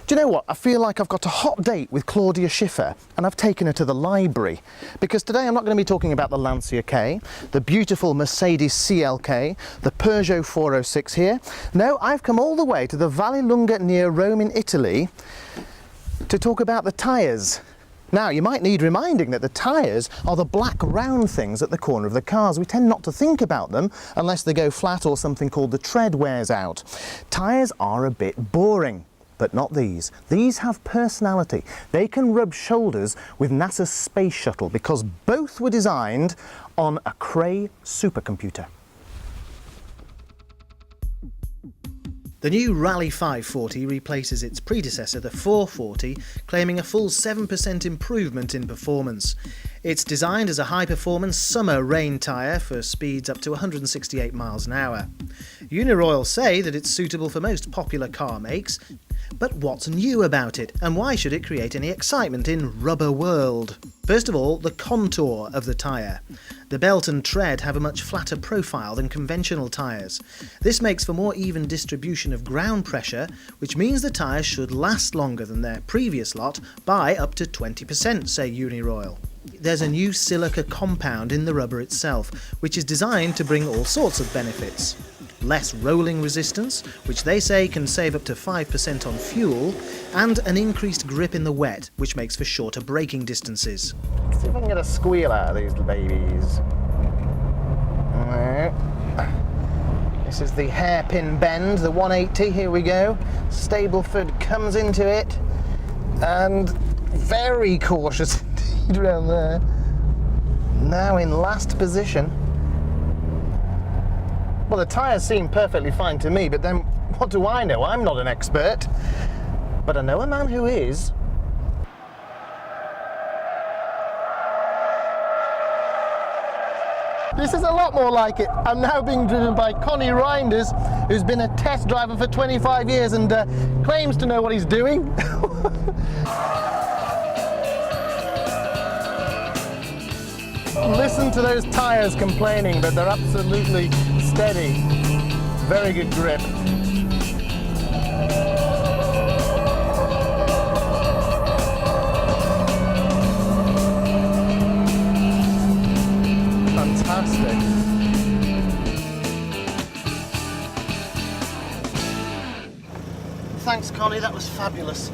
Do you know what? I feel like I've got a hot date with Claudia Schiffer and I've taken her to the library, because today I'm not going to be talking about the Lancia K, the beautiful Mercedes CLK, the Peugeot 406 here. No, I've come all the way to the Vallelunga near Rome in Italy to talk about the tyres. Now, you might need reminding that the tyres are the black round things at the corner of the cars. We tend not to think about them unless they go flat or something called the tread wears out. Tyres are a bit boring. But not these. These have personality. They can rub shoulders with NASA's space shuttle because both were designed on a Cray supercomputer. The new Rally 540 replaces its predecessor, the 440, claiming a full 7% improvement in performance. It's designed as a high-performance summer rain tyre for speeds up to 168 miles an hour. Uniroyal say that it's suitable for most popular car makes, but what's new about it, and why should it create any excitement in rubber world? First of all, the contour of the tyre. The belt and tread have a much flatter profile than conventional tyres. This makes for more even distribution of ground pressure, which means the tyres should last longer than their previous lot by up to 20%, say Uniroyal. There's a new silica compound in the rubber itself, which is designed to bring all sorts of benefits. Less rolling resistance, which they say can save up to 5% on fuel, and an increased grip in the wet, which makes for shorter braking distances. Let's see if I can get a squeal out of these little babies. This is the hairpin bend, the 180, here we go. Stableford comes into it, and very cautious indeed around there. Now in last position. Well, the tyres seem perfectly fine to me, but then what do I know? I'm not an expert, but I know a man who is. This is a lot more like it. I'm now being driven by Connie Reinders, who's been a test driver for 25 years and claims to know what he's doing. Listen to those tyres complaining, but they're absolutely steady. Very good grip. Fantastic. Thanks, Connie, that was fabulous.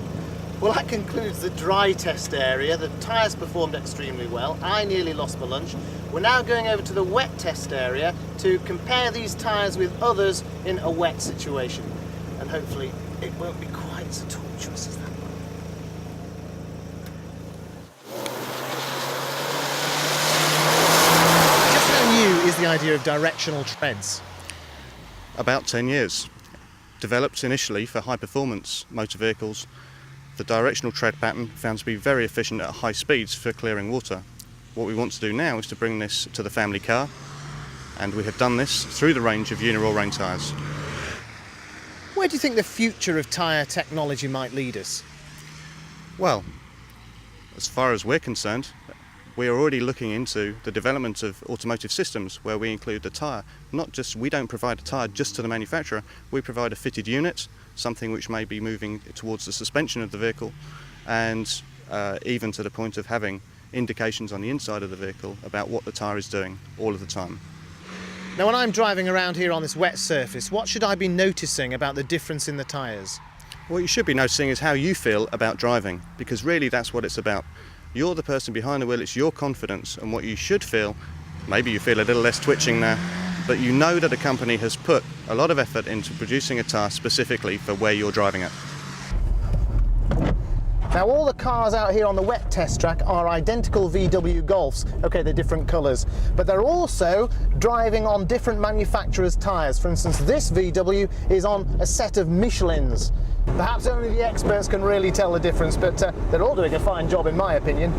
Well, that concludes the dry test area. The tyres performed extremely well. I nearly lost my lunch. We're now going over to the wet test area to compare these tyres with others in a wet situation. And hopefully it won't be quite so torturous as that one. Just how new is the idea of directional treads? About 10 years. Developed initially for high-performance motor vehicles, the directional tread pattern found to be very efficient at high speeds for clearing water. What we want to do now is to bring this to the family car, and we have done this through the range of Uniroyal rain tyres. Where do you think the future of tyre technology might lead us? Well, as far as we're concerned, we are already looking into the development of automotive systems where we include the tyre. We don't provide a tyre just to the manufacturer, we provide a fitted unit, something which may be moving towards the suspension of the vehicle, and even to the point of having indications on the inside of the vehicle about what the tyre is doing all of the time. Now, when I'm driving around here on this wet surface, what should I be noticing about the difference in the tyres? What you should be noticing is how you feel about driving, because really that's what it's about. You're the person behind the wheel, it's your confidence, and what you should feel, maybe you feel a little less twitching now, but you know that a company has put a lot of effort into producing a tyre specifically for where you're driving it. Now, all the cars out here on the wet test track are identical VW Golfs. Okay, they're different colours, but they're also driving on different manufacturers' tyres. For instance, this VW is on a set of Michelins. Perhaps only the experts can really tell the difference, but they're all doing a fine job in my opinion.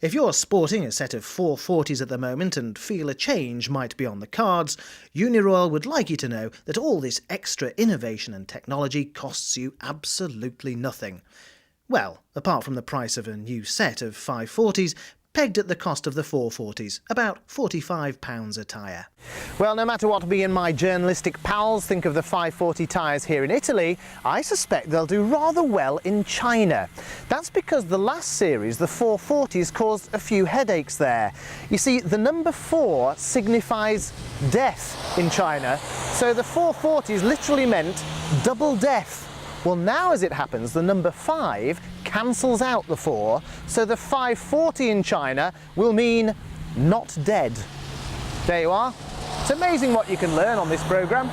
If you're sporting a set of 440s at the moment and feel a change might be on the cards, Uniroyal would like you to know that all this extra innovation and technology costs you absolutely nothing. Well, apart from the price of a new set of 540s, pegged at the cost of the 440s, about £45 a tyre. Well, no matter what me and my journalistic pals think of the 540 tyres here in Italy, I suspect they'll do rather well in China. That's because the last series, the 440s, caused a few headaches there. You see, the number 4 signifies death in China, so the 440s literally meant double death. Well, now as it happens, the number 5 cancels out the 4, so the 540 in China will mean not dead. There you are. It's amazing what you can learn on this programme.